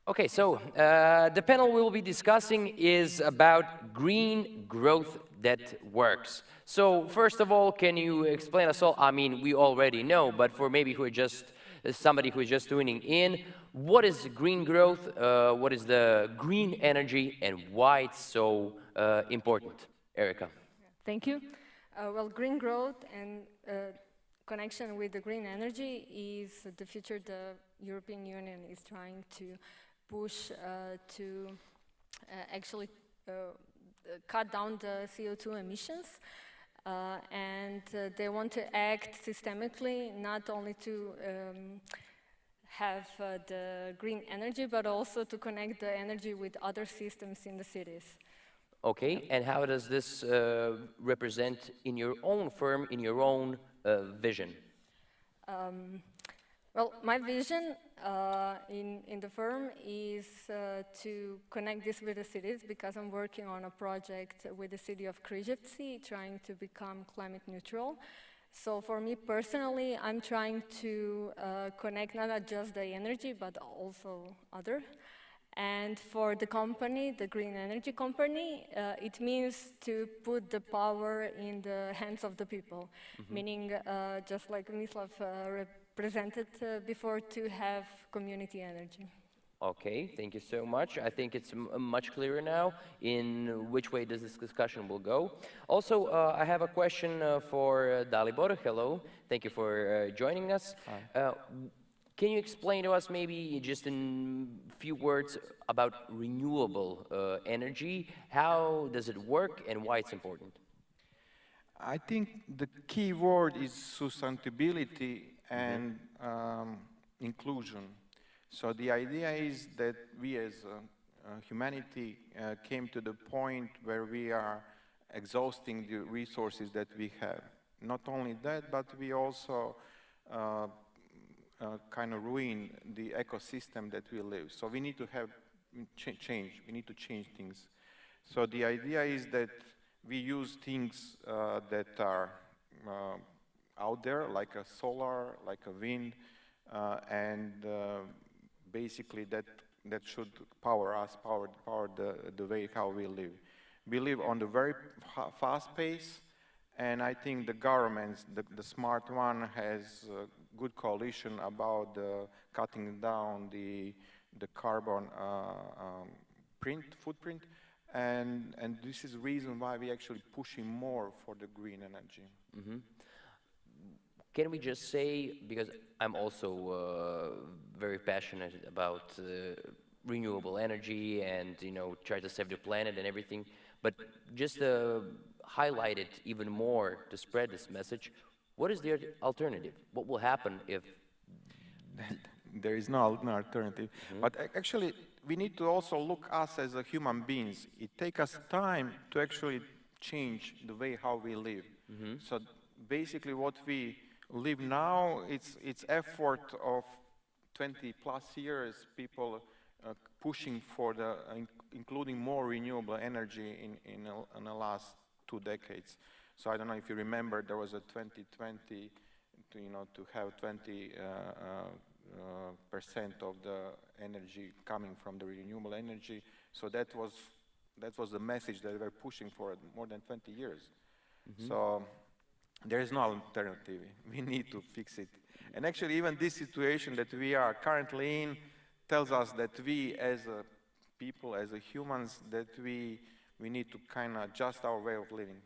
Okay, so the panel we will be discussing is about green growth that works. So first of all, can you explain us all? I mean, we already know, but for maybe who are just somebody who is just tuning in, what is green growth? What is the green energy, and why it's so important? Erica. Thank you. Well, green growth and connection with the green energy is the future the European Union is trying to push to actually cut down the CO2 emissions. And they want to act systemically, not only to have the green energy, but also to connect the energy with other systems in the cities. Okay, and how does this represent in your own firm, in your own vision? Well, my vision in the firm is to connect this with the cities, because I'm working on a project with the city of Križevci, trying to become climate neutral. So for me personally, I'm trying to connect not just the energy, but also other. And for the company, the green energy company, it means to put the power in the hands of the people, meaning just like Mislav presented before, to have community energy. Okay, thank you so much. I think it's much clearer now in which way does this discussion will go. Also, I have a question for Dalibor. Hello, thank you for joining us. Can you explain to us maybe just in few words about renewable energy? How does it work and why it's important? I think the key word is sustainability and inclusion. So the idea is that we as humanity came to the point where we are exhausting the resources that we have. Not only that, but we also kind of ruin the ecosystem that we live. So we need to have change. We need to change things. So the idea is that we use things that are out there, like a solar, like a wind, and basically that should power us, power the way how we live. We live on the very fast pace, and I think the governments, the smart one, has a good coalition about cutting down the carbon footprint, and this is the reason why we're actually pushing more for the green energy. Can we just say, because I'm also very passionate about renewable energy and try to save the planet and everything, but just highlight it even more to spread this message. What is the alternative? What will happen if there is no alternative? But actually, we need to also look us as a human beings. It takes us time to actually change the way how we live. So basically, what we live now, it's effort of 20 plus years, people pushing for including more renewable energy in the last 2 decades. So I don't know if you remember, there was a 2020 to have 20% of the energy coming from the renewable energy. So that was the message that we were pushing for more than 20 years. So there is no alternative. We need to fix it. And actually, even this situation that we are currently in tells us that we as a people, as a humans, that we need to kind of adjust our way of living.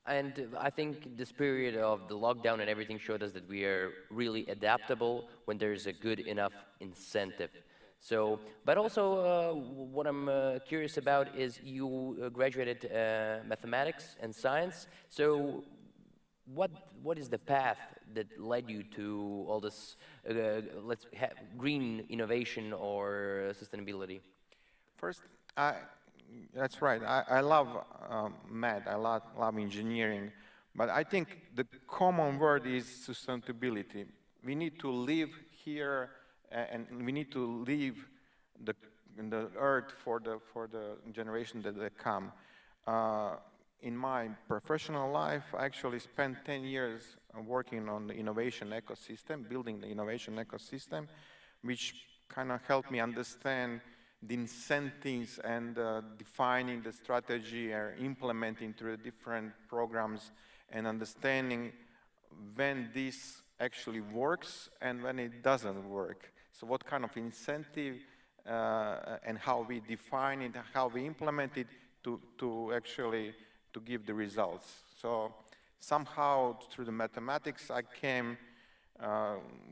And I think this period of the lockdown and everything showed us that we are really adaptable when there's a good enough incentive. So, but also what I'm curious about is you graduated mathematics and science. So what is the path that led you to all this green innovation or sustainability? First, that's right. I love math. I love engineering. But I think the common word is sustainability. We need to live here, and we need to leave the earth for the generation that they come. In my professional life, I actually spent 10 years working on the innovation ecosystem, building the innovation ecosystem, which kind of help me understand the incentives and defining the strategy or implementing through the different programs and understanding when this actually works and when it doesn't work. So what kind of incentive and how we define it, how we implement it to actually to give the results. So somehow through the mathematics I came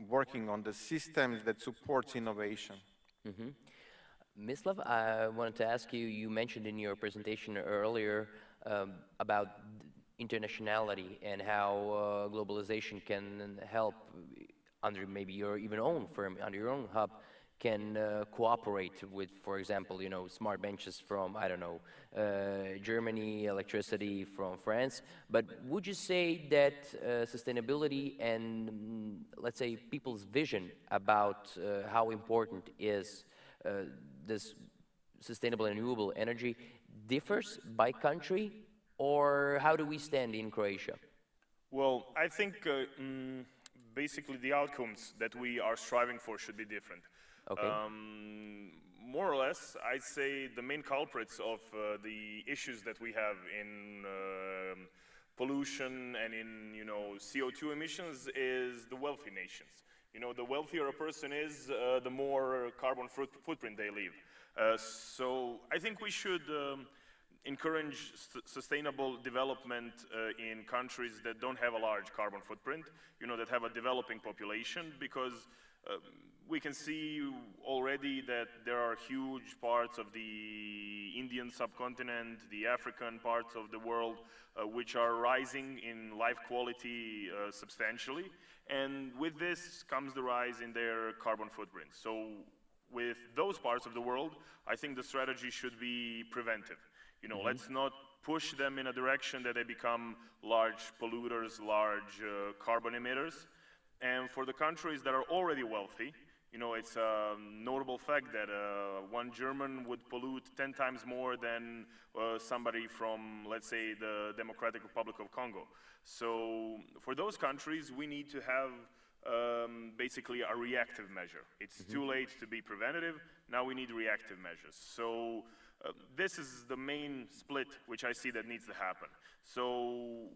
working on the systems that supports innovation. Hmm. Mislav, I wanted to ask you, you mentioned in your presentation earlier about internationality and how globalization can help under maybe your even own firm, under your own hub, can cooperate with, for example, smart benches from, I don't know, Germany, electricity from France. But would you say that sustainability and, let's say, people's vision about how important is this sustainable and renewable energy differs by country, or how do we stand in Croatia? Well, I think basically the outcomes that we are striving for should be different. Okay. More or less, I'd say the main culprits of the issues that we have in pollution and in CO2 emissions is the wealthy nations. The wealthier a person is, the more carbon footprint they leave. So I think we should encourage sustainable development in countries that don't have a large carbon footprint, that have a developing population, because we can see already that there are huge parts of the Indian subcontinent, the African parts of the world, which are rising in life quality substantially. And with this comes the rise in their carbon footprint. So with those parts of the world, I think the strategy should be preventive. Let's not push them in a direction that they become large polluters, large carbon emitters. And for the countries that are already wealthy, it's a notable fact that one German would pollute 10 times more than somebody from, let's say, the Democratic Republic of Congo. So for those countries, we need to have basically a reactive measure. It's too late to be preventative. Now we need reactive measures. So this is the main split which I see that needs to happen. So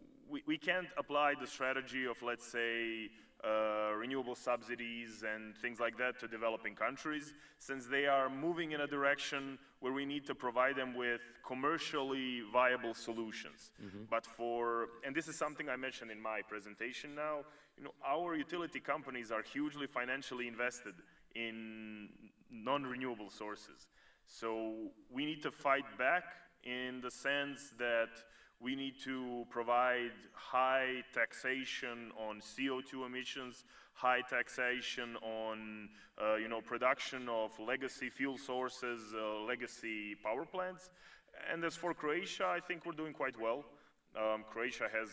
we can't apply the strategy of, let's say, renewable subsidies and things like that to developing countries, since they are moving in a direction where we need to provide them with commercially viable solutions. But and this is something I mentioned in my presentation now, our utility companies are hugely financially invested in non-renewable sources. So we need to fight back in the sense that we need to provide high taxation on CO2 emissions, high taxation on production of legacy fuel sources, legacy power plants. And as for Croatia, I think we're doing quite well. Croatia has,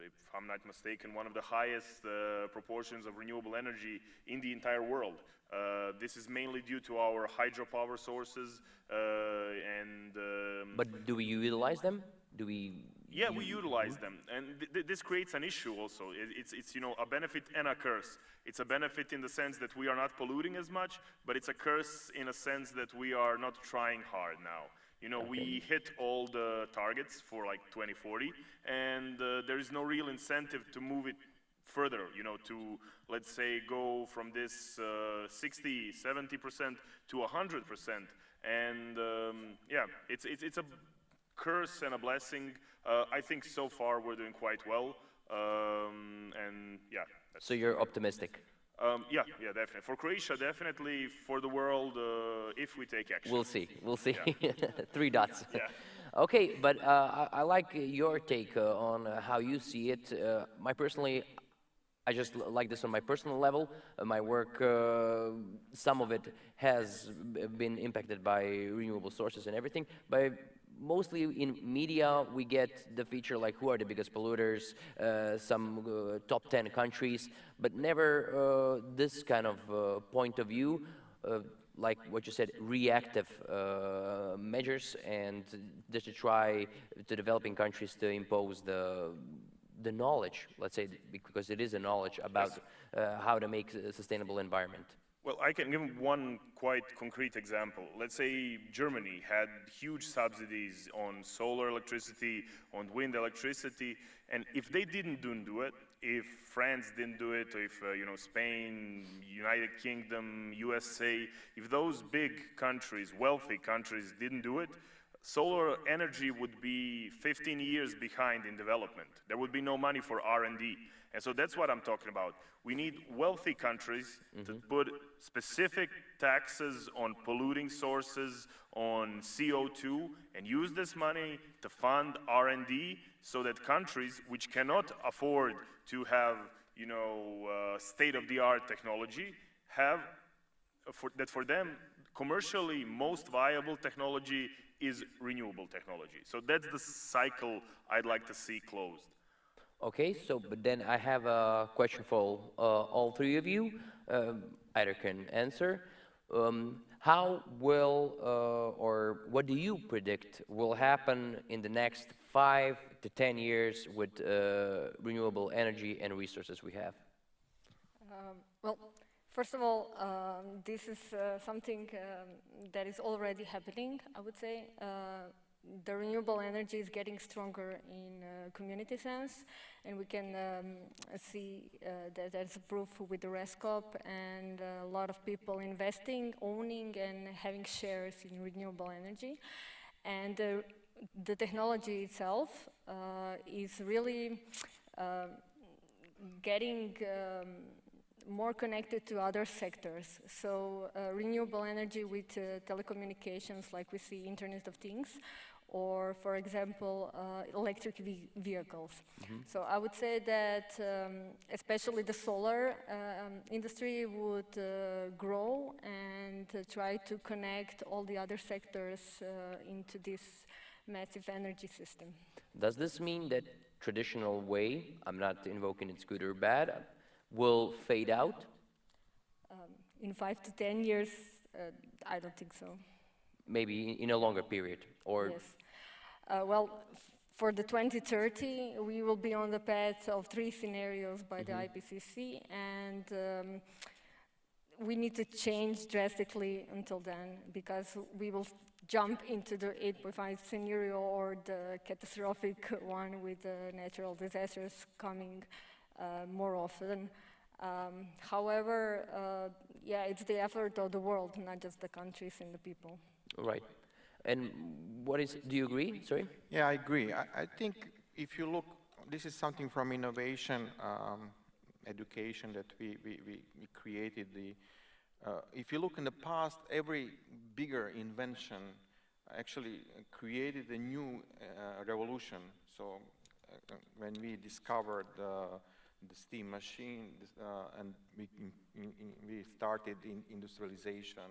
if I'm not mistaken, one of the highest proportions of renewable energy in the entire world. This is mainly due to our hydropower sources But do we utilize them? Yeah, we utilize them, and this creates an issue also. It's a benefit and a curse. It's a benefit in the sense that we are not polluting as much, but it's a curse in a sense that we are not trying hard now. We hit all the targets for like 2040, and there is no real incentive to move it further, to, let's say, go from this 60, 70% to 100%. And yeah, it's a curse and a blessing. I think so far we're doing quite well. And yeah. So you're optimistic? Yeah, definitely. For Croatia, definitely. For the world, if we take action. We'll see. Yeah. 3 dots. Yeah. Okay, but I like your take on how you see it. I just like this on my personal level. My work, some of it has been impacted by renewable sources and everything. But mostly in media, we get the feature like who are the biggest polluters, some top 10 countries, but never this kind of point of view, like what you said, reactive measures, and just to try to developing countries to impose the knowledge, let's say, because it is a knowledge about how to make a sustainable environment. Well, I can give one quite concrete example. Let's say Germany had huge subsidies on solar electricity, on wind electricity, and if they didn't do it, if France didn't do it, or if Spain, United Kingdom, USA, if those big countries, wealthy countries, didn't do it, solar energy would be 15 years behind in development. There would be no money for R&D. And so that's what I'm talking about. We need wealthy countries to put specific taxes on polluting sources, on CO2, and use this money to fund R&D so that countries which cannot afford to have, state-of-the-art technology have, for them, commercially most viable technology is renewable technology. So that's the cycle I'd like to see closed. Okay, so but then I have a question for all three of you. Either can answer. How will or what do you predict will happen in the next 5 to 10 years with renewable energy and resources we have? Well, first of all, this is something that is already happening, I would say. The renewable energy is getting stronger in community sense, and we can see that there's proof with the RESCOP and a lot of people investing, owning, and having shares in renewable energy. And the technology itself is really getting more connected to other sectors. So renewable energy with telecommunications, like we see Internet of Things, or for example, electric vehicles. So I would say that especially the solar industry would grow and try to connect all the other sectors into this massive energy system. Does this mean that traditional way, I'm not invoking it's good or bad, will fade out? In 5 to 10 years, I don't think so. Maybe in a longer period, or Yes. Well, for the 2030, we will be on the path of 3 scenarios by the IPCC, and we need to change drastically until then, because we will jump into the 8.5 scenario or the catastrophic one with natural disasters coming more often. However, yeah, it's the effort of the world, not just the countries and the people. right? And do you agree? Sorry? Yeah, I agree. I think if you look, this is something from innovation, education that we created. If you look in the past, every bigger invention actually created a new revolution. So when we discovered the steam machine, and we started in industrialization.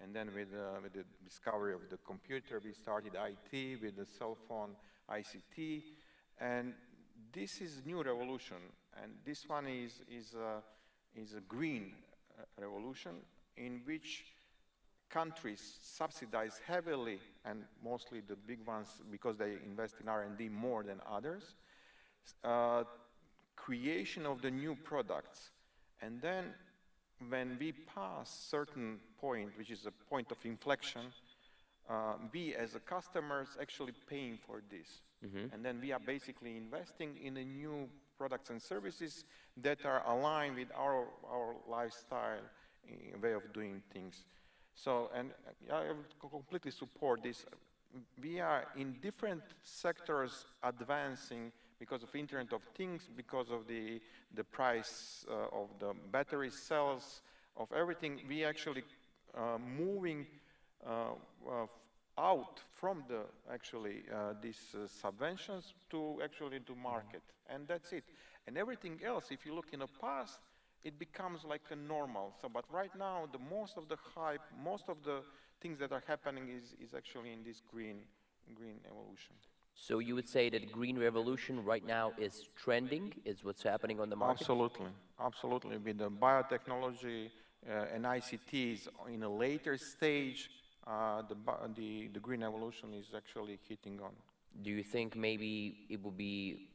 And then with the discovery of the computer, we started IT, with the cell phone, ICT. And this is new revolution. And this one is a green revolution in which countries subsidize heavily, and mostly the big ones, because they invest in R&D more than others, creation of the new products. And then when we pass certain point, which is a point of inflection, we as a customers actually paying for this. And then we are basically investing in the new products and services that are aligned with our lifestyle, way of doing things. So, and I completely support this. We are in different sectors advancing because of Internet of Things, because of the price of the battery cells, of everything. We actually moving out from the these subventions to actually to market, and that's it. And everything else, if you look in the past, it becomes like a normal. So, but right now, the most of the hype, most of the things that are happening is actually in this green evolution. So you would say that green revolution right now is trending, is what's happening on the market? Absolutely, absolutely. With the biotechnology and ICTs in a later stage, the green evolution is actually hitting on. Do you think maybe it will be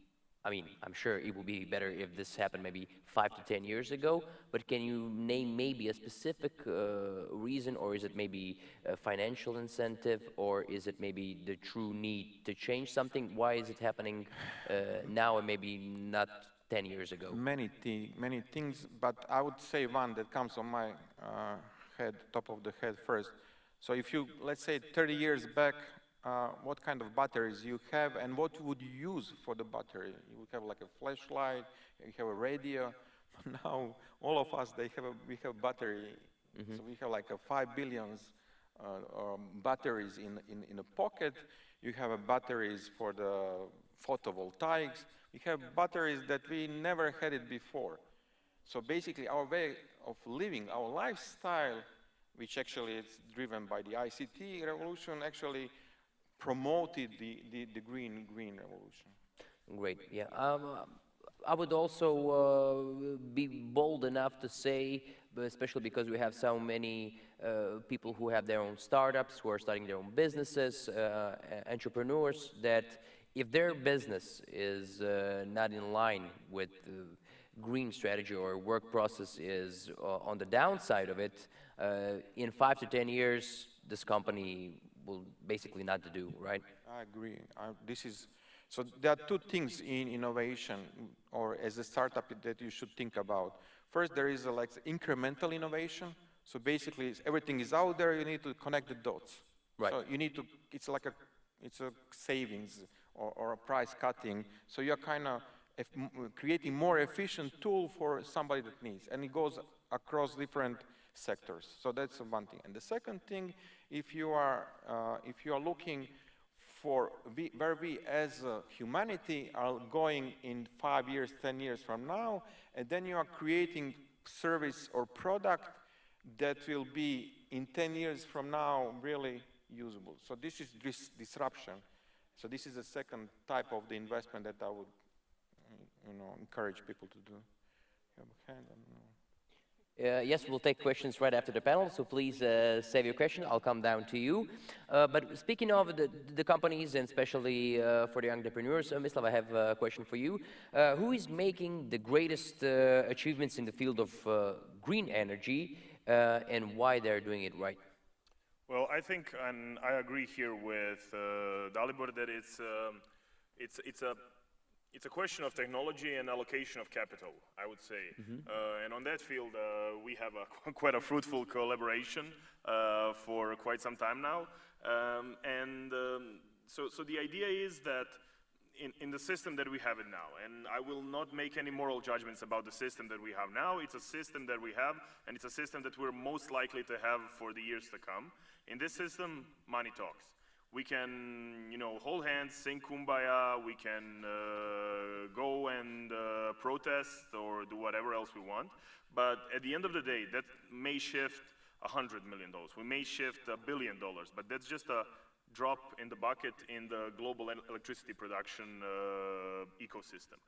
I mean, I'm sure it would be better if this happened maybe 5 to 10 years ago, but can you name maybe a specific reason, or is it maybe a financial incentive, or is it maybe the true need to change something? Why is it happening now and maybe not 10 years ago? Many things, but I would say one that comes on my head, top of the head first. So if you, let's say 30 years back, what kind of batteries you have and what would you use for the battery? You would have like a flashlight, you have a radio. Now, all of us, we have battery. So we have like a 5 billions batteries in a pocket. You have batteries for the photovoltaics. We have batteries that we never had it before. So basically, our way of living, our lifestyle, which actually is driven by the ICT revolution, actually promoted the green revolution. Great. Yeah. I would also be bold enough to say, especially because we have so many people who have their own startups, who are starting their own businesses, entrepreneurs, that if their business is not in line with green strategy or work process is on the downside of it, in 5 to 10 years, this company will basically not to do, right? I agree. So there are two things in innovation or as a startup that you should think about. First, there is like incremental innovation. So basically, everything is out there. You need to connect the dots. Right. So you need to. It's like it's a savings or a price cutting. So you're kind of creating more efficient tool for somebody that needs, and it goes across different sectors. So that's one thing. And the second thing, if you are looking for where we as humanity are going in 5 years, 10 years from now, and then you are creating service or product that will be in 10 years from now really usable. So this is disruption. So this is the second type of the investment that I would, encourage people to do. You have a hand? I don't know. Yes, we'll take questions right after the panel, so please save your question. I'll come down to you. But speaking of the companies, and especially for the young entrepreneurs, Mislav, I have a question for you. Who is making the greatest achievements in the field of green energy, and why they're doing it right? Well, I think, and I agree here with Dalibor, that it's a question of technology and allocation of capital, I would say. And on that field, we have quite a fruitful collaboration for quite some time now. So the idea is that in the system that we have it now, and I will not make any moral judgments about the system that we have now. It's a system that we have, and it's a system that we're most likely to have for the years to come. In this system, money talks. We can, hold hands, sing Kumbaya, we can go and protest or do whatever else we want. But at the end of the day, that may shift $100 million. We may shift $1 billion, but that's just a drop in the bucket in the global electricity production ecosystem.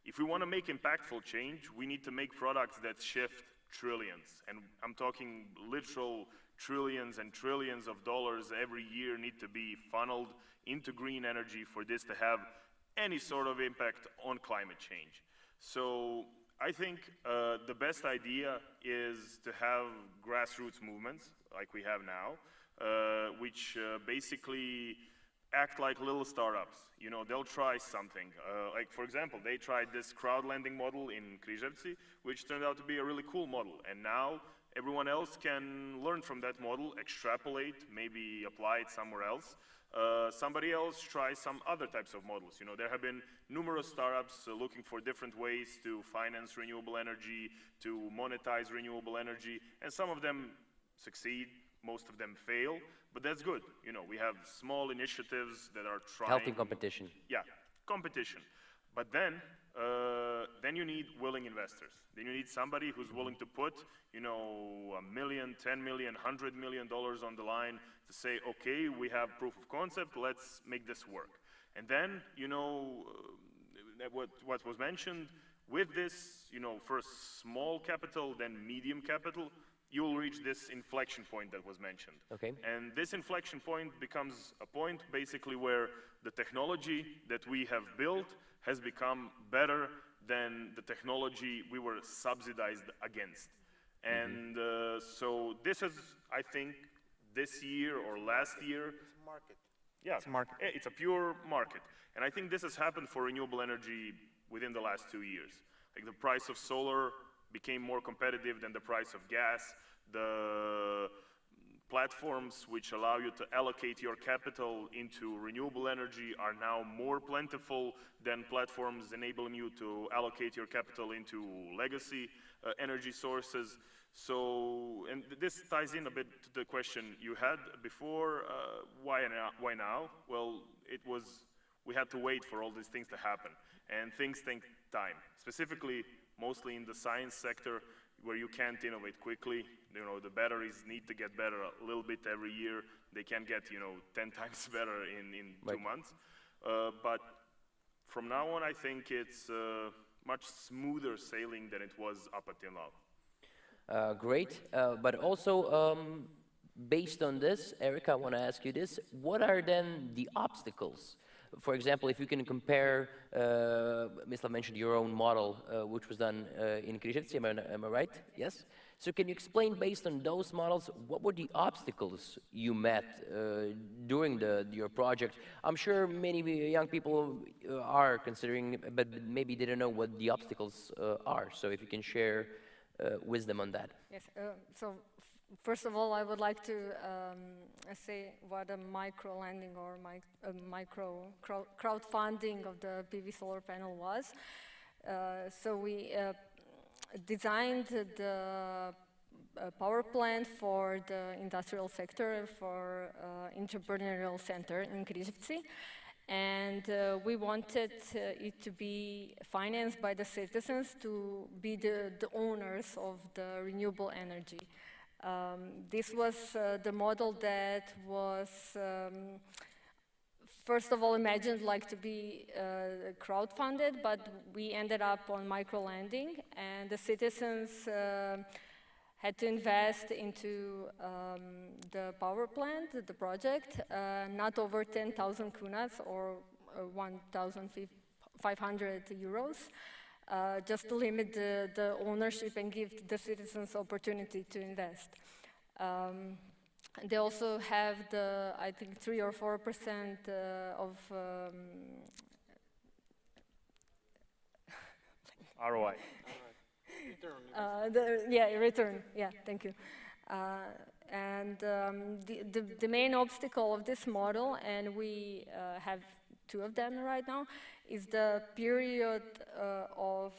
If we want to make impactful change, we need to make products that shift trillions. And I'm talking literal trillions and trillions of dollars every year need to be funneled into green energy for this to have any sort of impact on climate change. So I think the best idea is to have grassroots movements like we have now, which basically act like little startups. They'll try something. Like, for example, they tried this crowd lending model in Križevci, which turned out to be a really cool model. And now everyone else can learn from that model, extrapolate, maybe apply it somewhere else. Somebody else tries some other types of models. There have been numerous startups looking for different ways to finance renewable energy, to monetize renewable energy, and some of them succeed, most of them fail, but that's good. We have small initiatives that are trying. Healthy competition. Yeah, competition. But then you need willing investors. Then you need somebody who's willing to put, $1 million, $10 million, $100 million on the line to say, okay, we have proof of concept, let's make this work. And then, what was mentioned, with this, first small capital, then medium capital, you will reach this inflection point that was mentioned. Okay. And this inflection point becomes a point basically where the technology that we have built has become better than the technology we were subsidized against. And so this is, I think, this year or last year. It's a market. Yeah, It's a market. It's a pure market. And I think this has happened for renewable energy within the last 2 years. Like the price of solar became more competitive than the price of gas. The platforms which allow you to allocate your capital into renewable energy are now more plentiful than platforms enabling you to allocate your capital into legacy energy sources. So, and this ties in a bit to the question you had before, why now? Well, we had to wait for all these things to happen, and things take time. Specifically, mostly in the science sector, where you can't innovate quickly. You know, the batteries need to get better a little bit every year. They can get, 10 times better in 2 months. But from now on, I think it's much smoother sailing than it was up until now. Great, but also based on this, Erica, I want to ask you this: what are then the obstacles? For example, if you can compare, Mislav mentioned your own model, which was done in Križevci, am I right? Yes? So can you explain, based on those models, what were the obstacles you met during your project? I'm sure many young people are considering, but maybe they don't know what the obstacles are. So if you can share wisdom on that. Yes, so first of all, I would like to say what a micro lending or micro crowdfunding of the PV solar panel was. So we designed the power plant for the industrial sector for entrepreneurial center in Križevci. And we wanted it to be financed by the citizens to be the owners of the renewable energy. This was the model that was, first of all, imagined like to be crowdfunded, but we ended up on micro-lending, and the citizens had to invest into the power plant, the project, not over 10,000 kunas or 1,500 euros, just to limit the ownership and give the citizens opportunity to invest. They also have I think 3 or 4% of ROI. return. Yeah, thank you. And the main obstacle of this model, and we have 2 of them right now, is the period of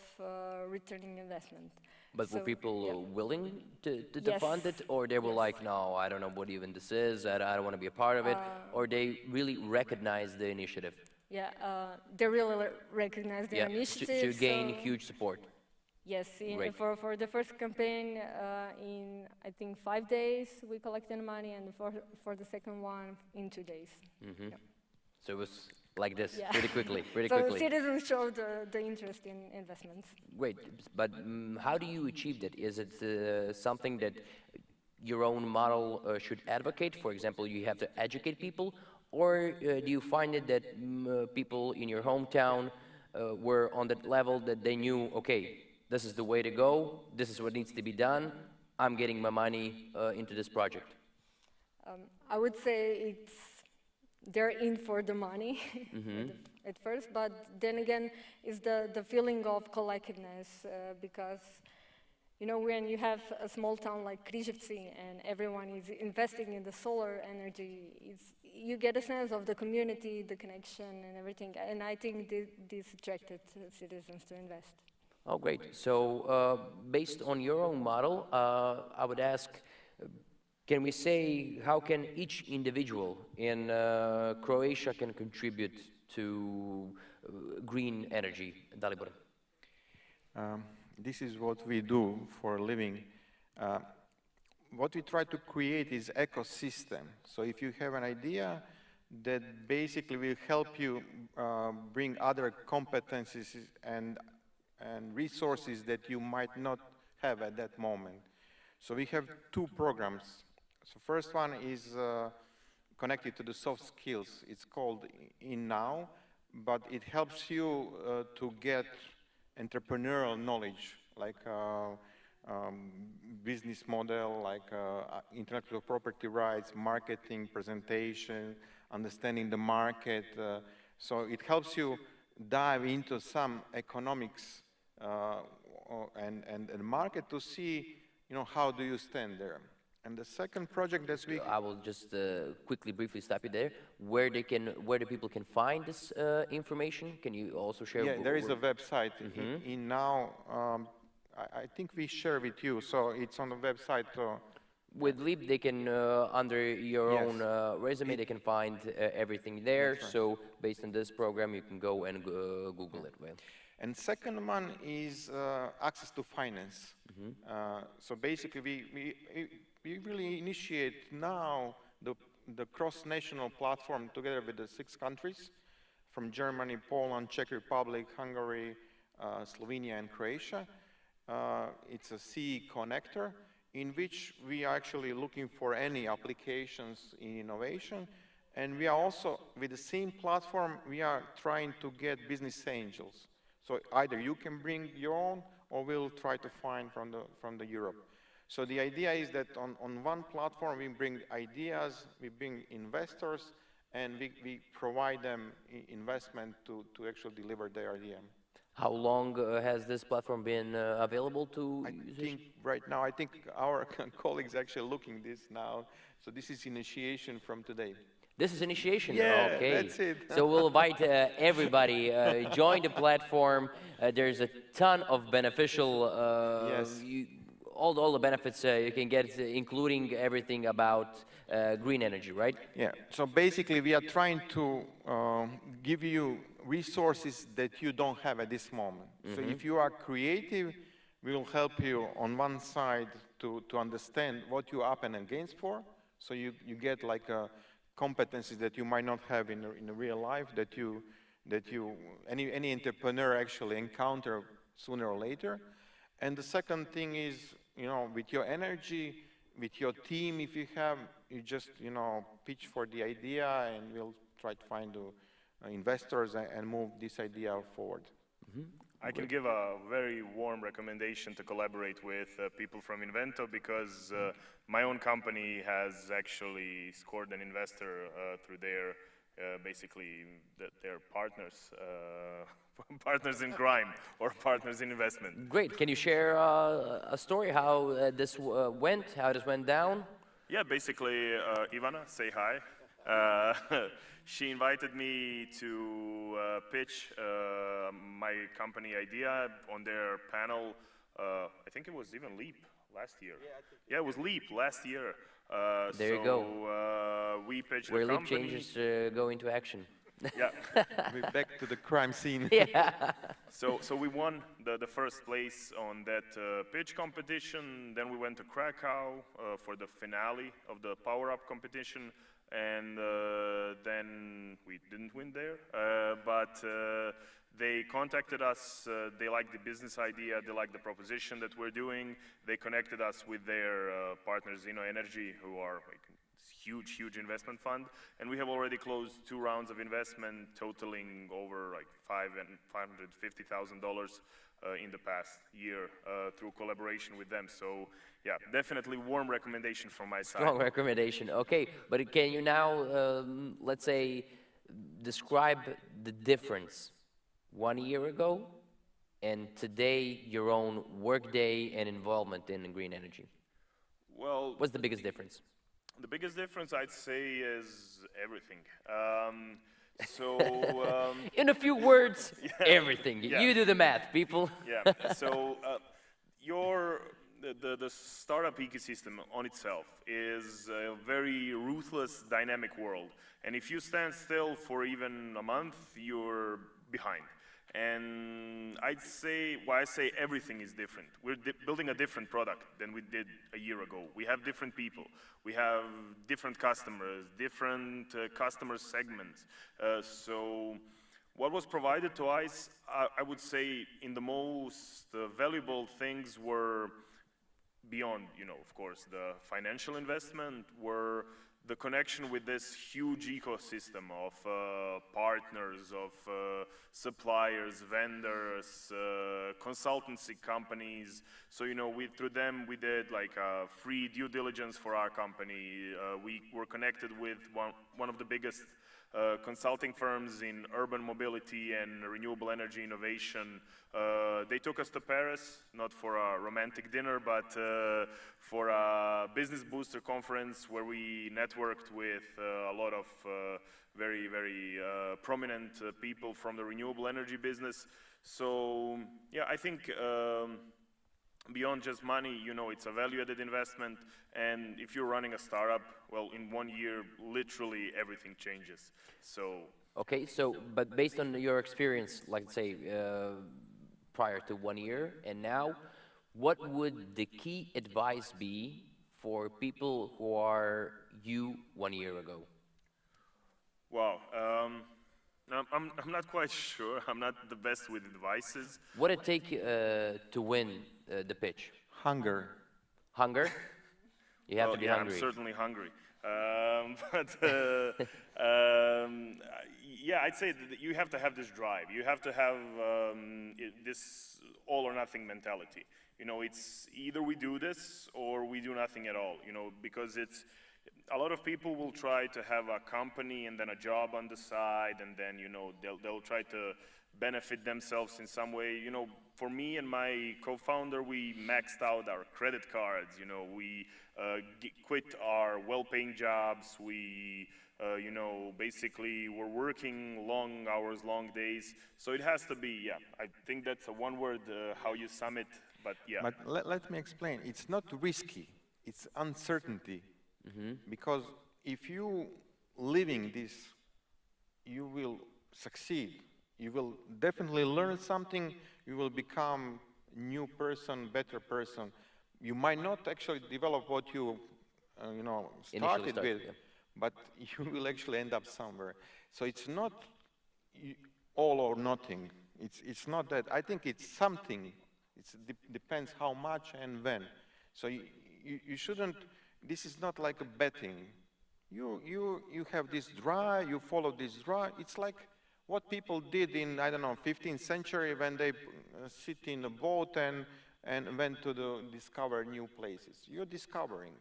returning investment. But were people willing to Yes. fund it, or they were like, no, I don't know what even this is, I don't want to be a part of it, or they really recognized the initiative? Yeah, they really recognize the initiative. To gain huge support. Yes, Great. for the first campaign, in I think 5 days we collected money, and for the second one in 2 days. Mm-hmm. Yeah. So it was like this, Yeah. pretty quickly. So citizens showed the interest in investments. Great, but how do you achieve that? Is it something that your own model should advocate? For example, you have to educate people, or do you find it that people in your hometown were on that level that they knew, okay, this is the way to go, this is what needs to be done, I'm getting my money into this project? I would say they're in for the money at first, but then again, it's the feeling of collectiveness, because, when you have a small town like Križevci and everyone is investing in the solar energy, you get a sense of the community, the connection and everything, and I think this attracted citizens to invest. Oh, great. So based on your own model, I would ask, can we say how can each individual in Croatia can contribute to green energy? Dalibor. This is what we do for a living. What we try to create is ecosystem. So if you have an idea that basically will help you bring other competencies and resources that you might not have at that moment. So we have two programs. So first one is connected to the soft skills. It's called In Now, but it helps you to get entrepreneurial knowledge, like business model, like intellectual property rights, marketing, presentation, understanding the market. So it helps you dive into some economics and the market to see, how do you stand there. And the second project that we I will just quickly, briefly stop you there. Where the people can find this information? Can you also share? yeah, there is a website in Now. I think we share with you, so it's on the website. With Leap, they can, under your Yes. own resume, they can find everything there. So based on this program, you can go and Google it. Well, And second one is access to finance. So basically, we really initiate now the cross-national platform together with the 6 countries, from Germany, Poland, Czech Republic, Hungary, Slovenia, and Croatia. It's a CE connector in which we are actually looking for any applications in innovation. And we are also, with the same platform, we are trying to get business angels. So either you can bring your own, or we'll try to find from the Europe. So the idea is that on one platform, we bring ideas, we bring investors, and we provide them investment to actually deliver their idea. how long has this platform been available to I users? think right now, our colleagues actually looking this now. So this is initiation from today. This is initiation. Yeah, Okay. that's it. So we'll invite everybody join the platform. There's a ton of beneficial. Yes. All the benefits you can get, including everything about green energy, right? Yeah. So basically, we are trying to give you resources that you don't have at this moment. So if you are creative, we will help you on one side to understand what you're up and against for. So you get like competencies that you might not have in real life, that any entrepreneur actually encounter sooner or later. And the second thing is, with your energy, with your team, if you have, you just, pitch for the idea, and we'll try to find investors and move this idea forward. I can give a very warm recommendation to collaborate with people from Invento, because my own company has actually scored an investor through their, basically, their partners, partners in crime or partners in investment. Great. Can you share a story how this went, how this went down? Yeah, basically, Ivana, say hi. She invited me to pitch my company idea on their panel. I think it was even Leap last year. Yeah, it was Leap last year. There you go. We pitched Where the Leap company. changes go into action. Yeah. We're back to the crime scene. Yeah. So we won the first place on that pitch competition. Then we went to Krakow for the finale of the power-up competition. And then we didn't win there, but they contacted us. They liked the business idea, they liked the proposition that we're doing. They connected us with their partners, Energy, who are like huge investment fund, and we have already closed 2 rounds of investment, totaling over like $550,000 in the past year through collaboration with them. So yeah, definitely warm recommendation from my side. Strong recommendation. Okay, but can you now, let's say, describe the difference 1 year ago and today, your own workday and involvement in green energy? Well, what's the biggest difference? The biggest difference, I'd say, is everything. In a few words, yeah, everything. yeah. You do the math, people. Yeah. So the startup ecosystem on itself is a very ruthless, dynamic world. And if you stand still for even a month, you're behind. And I say everything is different. We're building a different product than we did a year ago. We have different people. We have different customers, different customer segments. So what was provided to us, I would say, in the most valuable things were beyond, of course, the financial investment, were the connection with this huge ecosystem of partners, of suppliers, vendors, consultancy companies. So, through them, we did like free due diligence for our company. We were connected with one of the biggest consulting firms in urban mobility and renewable energy innovation. They took us to Paris, not for a romantic dinner, but for a business booster conference where we networked with a lot of very, very prominent people from the renewable energy business. So, yeah, I think beyond just money, it's a value-added investment, and if you're running a startup, well, in 1 year, literally everything changes. So. Okay, so, but based on your experience, like say, prior to 1 year and now, what would the key advice be for people who are you 1 year ago? Wow, I'm not quite sure. I'm not the best with advices. What did it take to win the pitch? Hunger. Hunger? You have to be yeah, hungry. I'm certainly hungry. Yeah, I'd say that you have to have this drive. You have to have this all or nothing mentality. It's either we do this or we do nothing at all, because it's, a lot of people will try to have a company and then a job on the side, and then, they'll try to benefit themselves in some way. For me and my co-founder, we maxed out our credit cards, we quit our well-paying jobs, we, basically were working long hours, long days. So it has to be, yeah, I think that's a one word, how you sum it, but yeah. But let me explain. It's not risky, it's uncertainty. Because if you living this, you will succeed. You will definitely learn something. You will become new person, better person. You might not actually develop what you, started with, yeah. but you will actually end up somewhere. So it's not all or nothing. It's not that. I think it's something. It depends how much and when. So you shouldn't. This is not like a betting. You have this drive, you follow this drive. It's like what people did in, I don't know, 15th century when they sit in a boat and went to discover new places. You're discovering.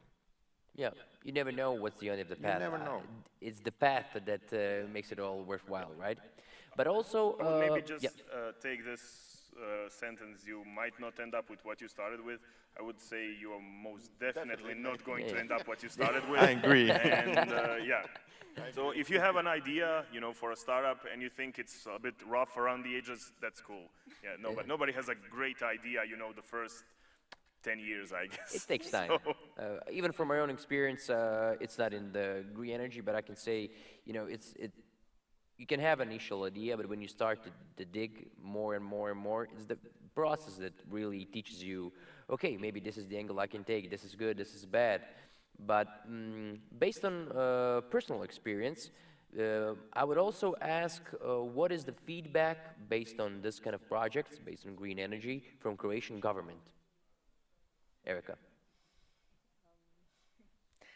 Yeah, you never know what's the end of the path. You never know. It's the path that makes it all worthwhile, right? But also, I would maybe just yeah. take this sentence, you might not end up with what you started with. I would say you are most definitely not going to end up what you started with. I agree. And yeah, so if you have an idea, for a startup and you think it's a bit rough around the edges, that's cool. Yeah, no, but nobody has a great idea, the first 10 years, I guess. It takes time. So. Even from my own experience, it's not in the green energy, but I can say, you can have an initial idea, but when you start to dig more and more and more, it's the process that really teaches you, okay, maybe this is the angle I can take, this is good, this is bad. But based on personal experience, I would also ask, what is the feedback based on this kind of projects, based on green energy, from Croatian government? Erica.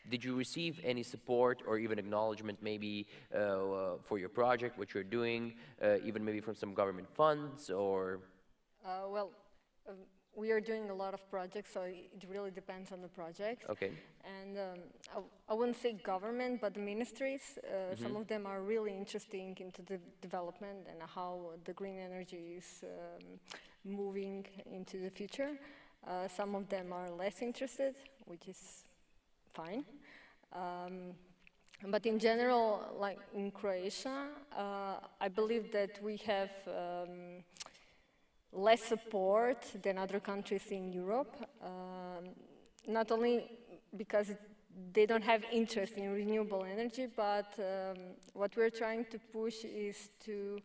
Did you receive any support or even acknowledgement maybe for your project, what you're doing, even maybe from some government funds or? Well, we are doing a lot of projects, so it really depends on the project. Okay. And I wouldn't say government, but the ministries, some of them are really interesting into the development and how the green energy is moving into the future. Some of them are less interested, which is fine. But in general, like in Croatia, I believe that we have less support than other countries in Europe, not only because they don't have interest in renewable energy, but what we're trying to push is to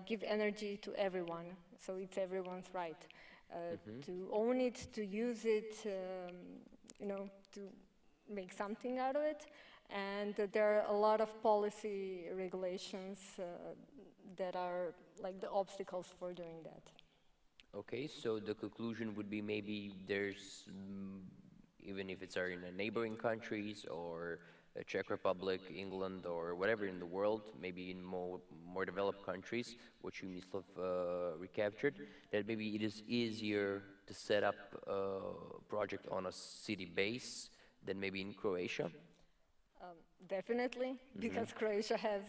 give energy to everyone, so it's everyone's right. To own it, to use it, to make something out of it. And there are a lot of policy regulations that are like the obstacles for doing that. Okay, so the conclusion would be maybe there's, even if it's are in neighboring countries or Czech Republic, England, or whatever in the world, maybe in more developed countries, which you Mislav recaptured, that maybe it is easier to set up a project on a city base than maybe in Croatia. Definitely, because Croatia has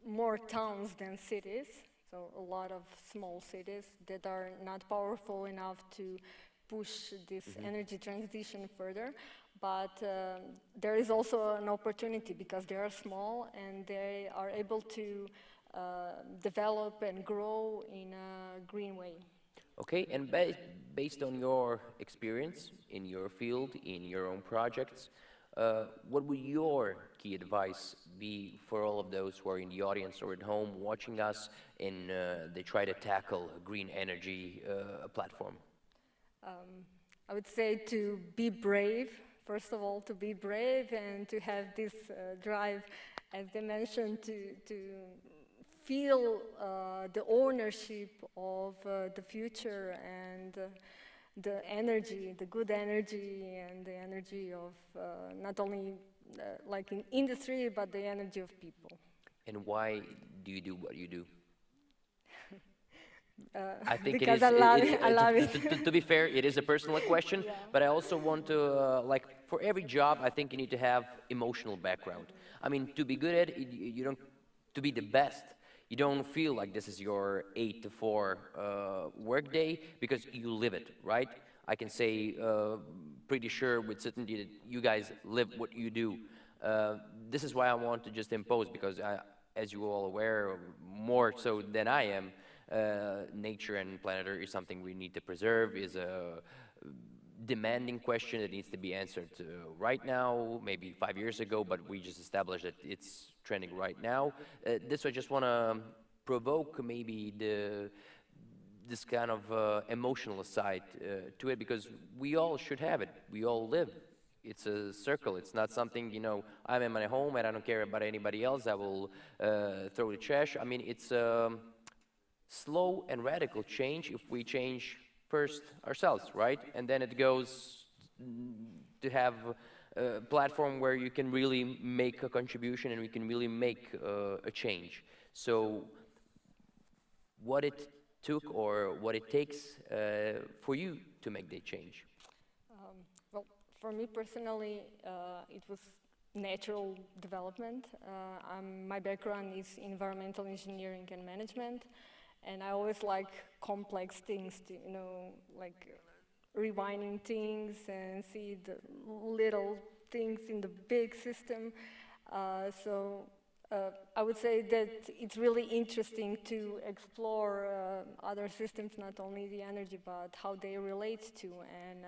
more towns than cities, so a lot of small cities that are not powerful enough to push this energy transition further. But there is also an opportunity because they are small and they are able to develop and grow in a green way. Okay, and based on your experience in your field, in your own projects, what would your key advice be for all of those who are in the audience or at home watching us and they try to tackle a green energy platform? I would say to be brave, first of all, to be brave and to have this drive, as they mentioned, to feel the ownership of the future and the energy, the good energy and the energy of not only like in industry, but the energy of people. And why do you do what you do? I think it Because is. I love it. I love it. To be fair, it is a personal question, Yeah. but I also want to, like, for every job, I think you need to have emotional background. I mean, to be good at it, you don't, to be the best, you don't feel like this is your 8 to 4 work day because you live it, right? I can say pretty sure with certainty that you guys live what you do. This is why I want to just impose because as you all aware, more so than I am, nature and planet Earth is something we need to preserve, is a demanding question that needs to be answered right now, maybe 5 years ago, but we just established that it's trending right now. This I just want to provoke maybe this kind of emotional side to it because we all should have it. We all live. It's a circle. It's not something, I'm in my home and I don't care about anybody else. I will throw the trash. I mean, it's slow and radical change if we change first ourselves, right? And then it goes to have a platform where you can really make a contribution and we can really make a change. So what it took or what it takes for you to make that change? Well, for me personally, it was natural development. My background is environmental engineering and management. And I always like complex things, like rewinding things and see the little things in the big system. So I would say that it's really interesting to explore other systems, not only the energy, but how they relate to and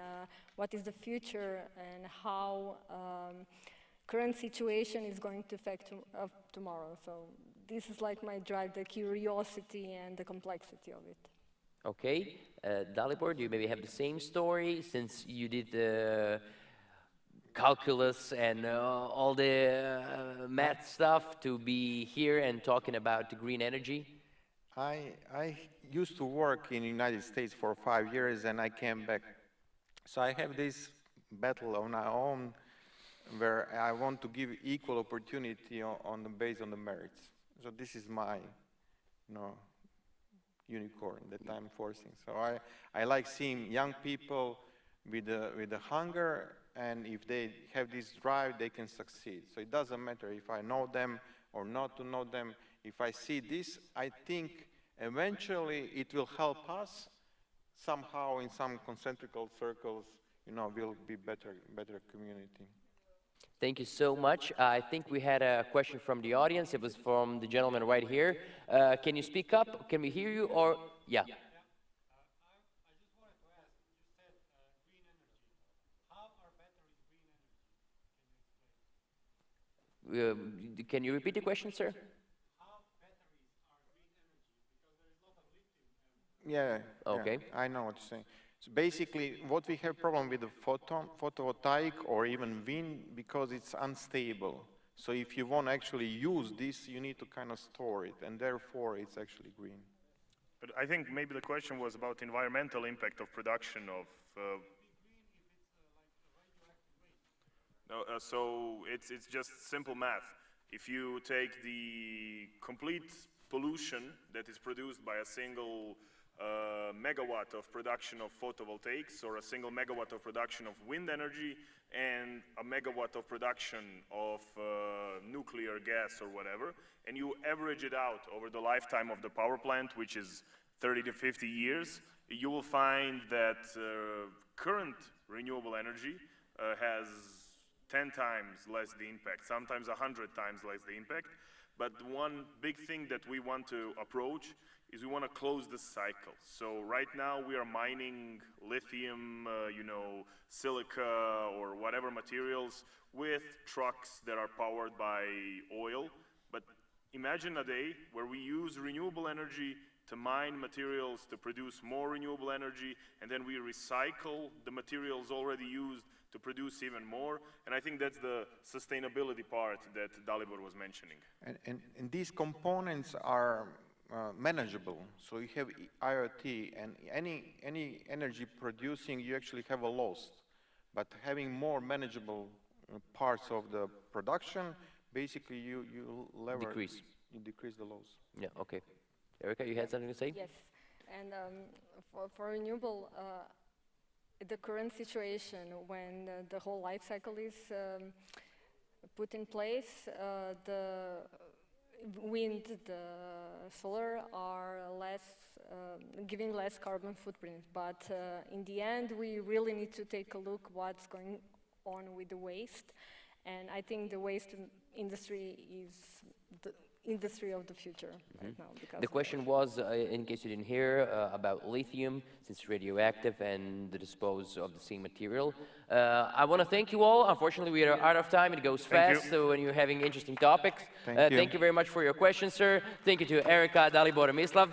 what is the future and how current situation is going to affect tomorrow. So this is like my drive, the curiosity and the complexity of it. Okay, Dalibor, do you maybe have the same story since you did calculus and all the math stuff to be here and talking about the green energy? I used to work in the United States for 5 years and I came back. So I have this battle on my own where I want to give equal opportunity based on the merits. So this is my, unicorn that I'm forcing. So I like seeing young people with the hunger, and if they have this drive, they can succeed. So it doesn't matter if I know them or not to know them. If I see this, I think eventually it will help us somehow in some concentric circles. We'll be better community. Thank you so much. I think we had a question from the audience. It was from the gentleman right here. Can you speak up? Can we hear you? Or yeah. I just wanted to ask, you said green energy. How are batteries green energy? Can you explain? Can you repeat the question, sir? How batteries are green energy? Because there is a lot of lithium. Yeah, Okay. I know what you're saying. So basically, what we have problem with the photovoltaic or even wind, because it's unstable. So if you want to actually use this, you need to kind of store it, and therefore it's actually green. But I think maybe the question was about environmental impact of production of. No, so it's just simple math. If you take the complete pollution that is produced by a single megawatt of production of photovoltaics, or a single megawatt of production of wind energy, and a megawatt of production of nuclear gas or whatever, and you average it out over the lifetime of the power plant, which is 30 to 50 years, you will find that current renewable energy has 10 times less the impact, sometimes 100 times less the impact. But one big thing that we want to approach is we want to close the cycle. So right now we are mining lithium, silica, or whatever materials with trucks that are powered by oil. But imagine a day where we use renewable energy to mine materials to produce more renewable energy, and then we recycle the materials already used to produce even more. And I think that's the sustainability part that Dalibor was mentioning. And these components are manageable. So you have IoT, and any energy producing, you actually have a loss. But having more manageable parts of the production, basically you Decrease. You decrease the loss. Yeah, okay. Erica, you had something to say? Yes, and for renewable, the current situation when the whole life cycle is put in place, the wind, the solar are giving less carbon footprint. But in the end, we really need to take a look what's going on with the waste. And I think the waste industry is the industry of the future right now. The question was, in case you didn't hear, about lithium, since it's radioactive, and the dispose of the same material. I want to thank you all. Unfortunately, we are out of time. It goes fast, so when you're having interesting topics. Thank you. Thank you very much for your questions, sir. Thank you to Erica, Dalibor, and Mislav.